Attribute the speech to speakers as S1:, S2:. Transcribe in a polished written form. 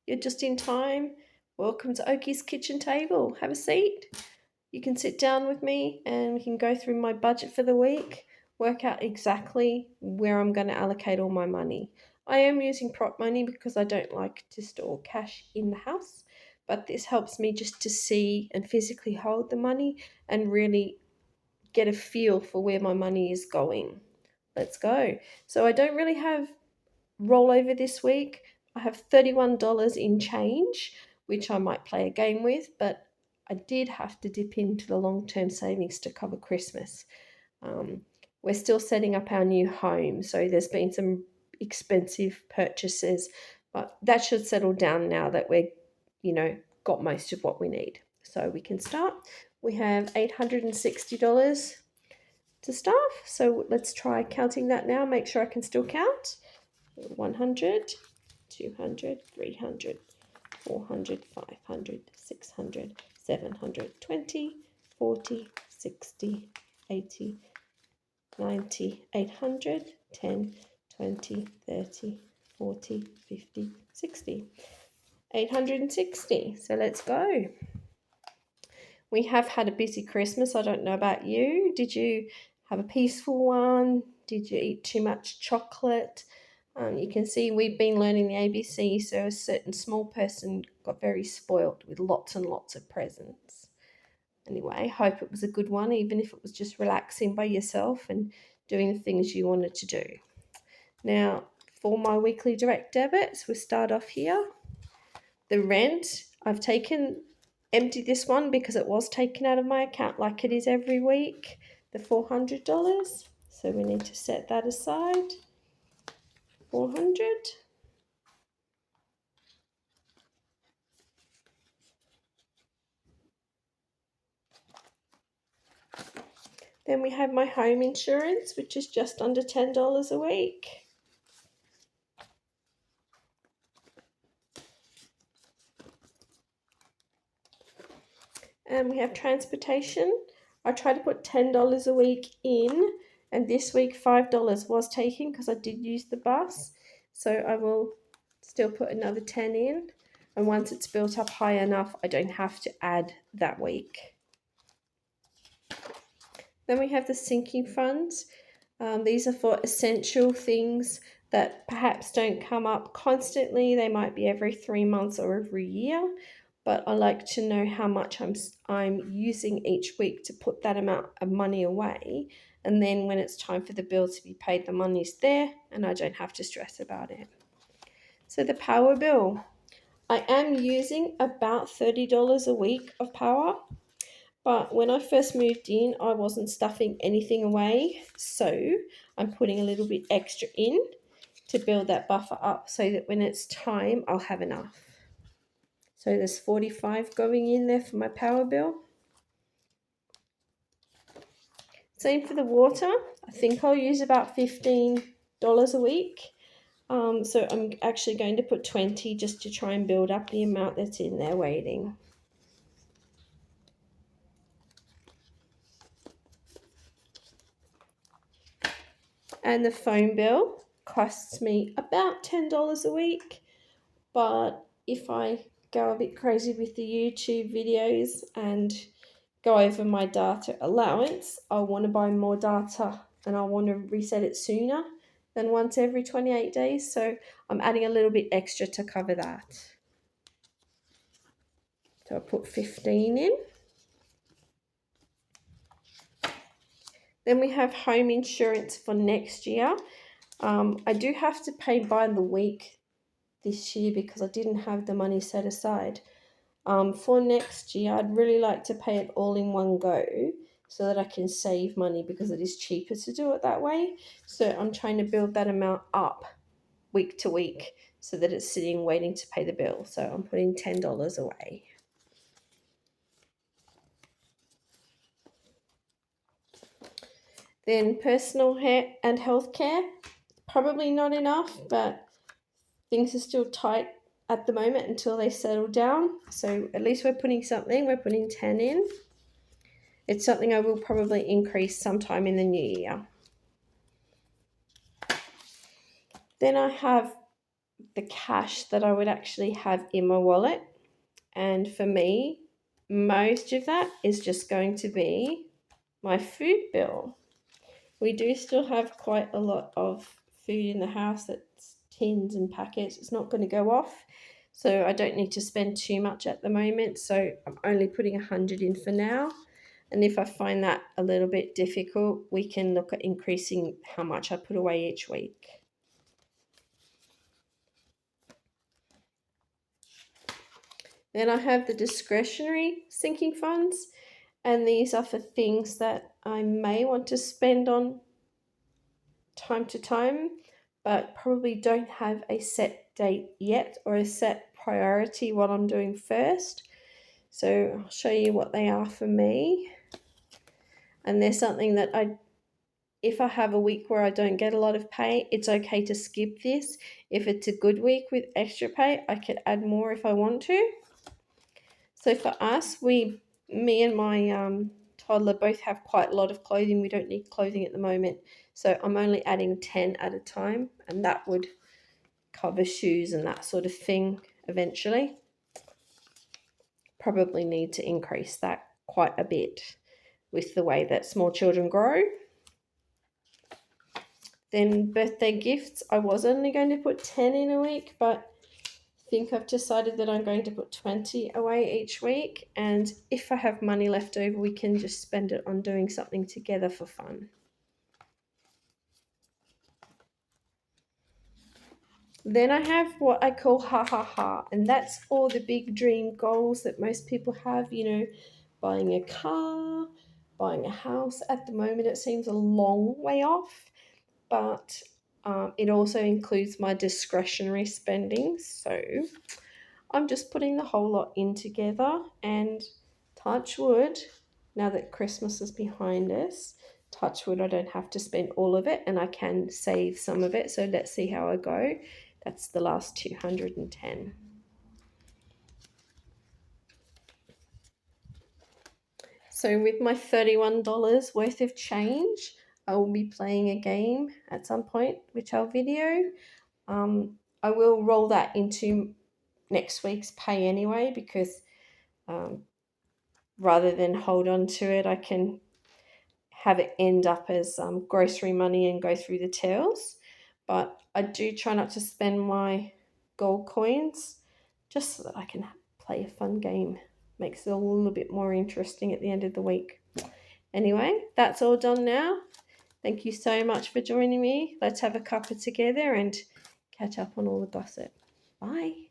S1: You're just in time. Welcome to Oakkey's kitchen table. Have a seat. You can sit down with me and we can go through my budget for the week, work out exactly where I'm going to allocate all my money. I am using prop money because I don't like to store cash in the house, but this helps me just to see and physically hold the money and really get a feel for where my money is going. Let's go. So I don't really have rollover this week. I have $31 in change, which I might play a game with, but I did have to dip into the long-term savings to cover Christmas. We're still setting up our new home, so there's been some expensive purchases, but that should settle down now that we're, got most of what we need. So we can start. We have $860 to start. So let's try counting that now. Make sure I can still count. 100, 200, 300, 400, 500, 600, 700, 20, 40, 60, 80, 90, 800, 10, 20, 30, 40, 50, 60. 860. So let's go. We have had a busy Christmas. I don't know about you. Did you have a peaceful one? Did you eat too much chocolate? You can see we've been learning the ABC, so a certain small person got very spoilt with lots and lots of presents. Anyway, hope it was a good one, even if it was just relaxing by yourself and doing the things you wanted to do. Now, for my weekly direct debits, we start off here. The rent, I've emptied this one because it was taken out of my account like it is every week, the $400. So we need to set that aside. 400. Then we have my home insurance, which is just under $10 a week. And we have transportation. I try to put $10 a week in, and this week $5 was taken because I did use the bus. So I will still put another 10 in. And once it's built up high enough, I don't have to add that week. Then we have the sinking funds. These are for essential things that perhaps don't come up constantly. They might be every 3 months or every year, but I like to know how much I'm using each week to put that amount of money away. And then when it's time for the bill to be paid, the money's there and I don't have to stress about it. So the power bill. I am using about $30 a week of power. But when I first moved in, I wasn't stuffing anything away. So I'm putting a little bit extra in to build that buffer up so that when it's time, I'll have enough. So there's 45 going in there for my power bill. Same for the water. I think I'll use about $15 a week. So I'm actually going to put 20 just to try and build up the amount that's in there waiting. And the phone bill costs me about $10 a week. But if I go a bit crazy with the YouTube videos and go over my data allowance, I want to buy more data and I want to reset it sooner than once every 28 days. So I'm adding a little bit extra to cover that. So I put 15 in. Then we have home insurance for next year. I do have to pay by the week this year because I didn't have the money set aside. For next year, I'd really like to pay it all in one go so that I can save money because it is cheaper to do it that way. So I'm trying to build that amount up week to week so that it's sitting waiting to pay the bill. So I'm putting $10 away. Then personal hair and health care, probably not enough, but things are still tight at the moment until they settle down. So at least we're putting something. We're putting 10 in. It's something I will probably increase sometime in the new year. Then I have the cash that I would actually have in my wallet. And for me, most of that is just going to be my food bill. We do still have quite a lot of food in the house that's tins and packets. It's not going to go off, so I don't need to spend too much at the moment. So I'm only putting 100 in for now. And if I find that a little bit difficult, we can look at increasing how much I put away each week. Then I have the discretionary sinking funds, and these are for things that I may want to spend on time to time, but probably don't have a set date yet or a set priority what I'm doing first. So I'll show you what they are for me. And there's something that if I have a week where I don't get a lot of pay, it's okay to skip this. If it's a good week with extra pay, I could add more if I want to. So for us, me and my toddler both have quite a lot of clothing. We don't need clothing at the moment. So I'm only adding 10 at a time, and that would cover shoes and that sort of thing eventually. Probably need to increase that quite a bit with the way that small children grow. Then birthday gifts, I was only going to put 10 in a week, but I think I've decided that I'm going to put 20 away each week, and if I have money left over, we can just spend it on doing something together for fun. Then I have what I call ha ha ha, and that's all the big dream goals that most people have, buying a car, buying a house. At the moment, it seems a long way off, but it also includes my discretionary spending. So I'm just putting the whole lot in together, and touch wood, now that Christmas is behind us, touch wood, I don't have to spend all of it and I can save some of it. So let's see how I go. That's the last 210. So with my $31 worth of change, I will be playing a game at some point, which I'll video. I will roll that into next week's pay anyway, because rather than hold on to it, I can have it end up as grocery money and go through the tills. But I do try not to spend my gold coins, just so that I can play a fun game. Makes it a little bit more interesting at the end of the week. Anyway, that's all done now. Thank you so much for joining me. Let's have a cuppa together and catch up on all the gossip. Bye.